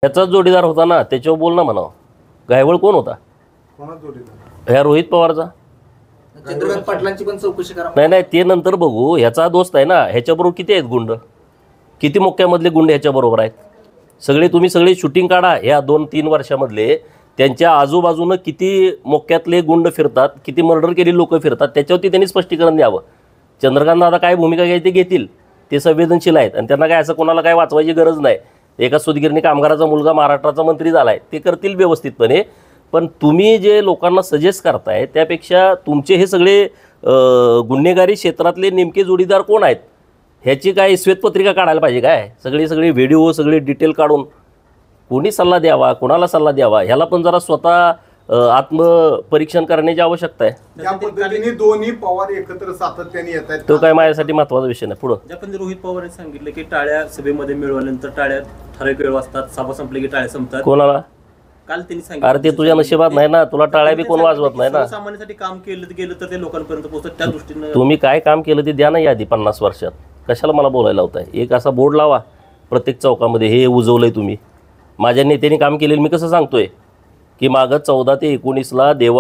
त्याचाच जोडीदार होता ना, त्याच्यावर बोल ना म्हणावं. गायवळ कोण होता? ह्या रोहित पवारचा. चंद्रकांत पाटलांची पण चौकशी करा. नाही ते नंतर बघू. ह्याचा दोस्त आहे ना, ह्याच्याबरोबर किती आहेत गुंड, किती मोक्यामधले गुंड ह्याच्याबरोबर आहेत सगळे. तुम्ही सगळे शूटिंग काढा ह्या 2-3 वर्षामधले. त्यांच्या आजूबाजूनं किती मोक्यातले गुंड फिरतात, किती मर्डर केलेली लोक फिरतात, त्याच्यावरती त्यांनी स्पष्टीकरण द्यावं. चंद्रकांत दादा काय भूमिका घ्यायची ते घेतील, ते संवेदनशील आहेत आणि त्यांना काय असं कोणाला काय वाचवायची गरज नाही. एका सुदगिरणी कामगाराचा मुलगा महाराष्ट्राचा मंत्री झाला आहे, ते करतील व्यवस्थितपणे. पण तुम्ही जे लोकांना सजेस्ट करताय त्यापेक्षा तुमचे हे सगळे गुन्हेगारी क्षेत्रातले नेमके जोडीदार कोण आहेत ह्याची काय श्वेतपत्रिका काढायला पाहिजे काय. सगळे व्हिडिओ सगळे डिटेल काढून कोणी सल्ला द्यावा, कोणाला सल्ला द्यावा, ह्याला पण जरा स्वतः आत्मपरीक्षण करण्याची आवश्यकता आहे. त्या पद्धतीने दोन्ही पवार एकत्र सातत्याने येत आहेत. तो काय माझ्यासाठी महत्त्वाचा विषय नाही. पुढं ज्या पण रोहित पवारांनी सांगितलं की टाळ्या सभेमध्ये मिळवल्यानंतर टाळ्या ठराविक वेळ वाजतात, सभा संपली की टाळ्या संपतात. कोणाला? काल त्यांनी सांगितलं. अरे ते तुझ्या नशिबात नाही ना, तुला टाळ्या बी कोण वाजवत नाही ना. सामान्यासाठी काम केलं गेलं तर ते लोकांपर्यंत पोहोचत. त्या दृष्टीनं तुम्ही काय काम केलं ते द्या ना यादी 50 वर्षात. कशाला मला बोलायला होताय? एक असा बोर्ड लावा प्रत्येक चौकामध्ये, हे उजवलंय तुम्ही. माझ्या नेत्यांनी काम केलेलं मी कसं सांगतोय की मागं 14 ते 19 देवा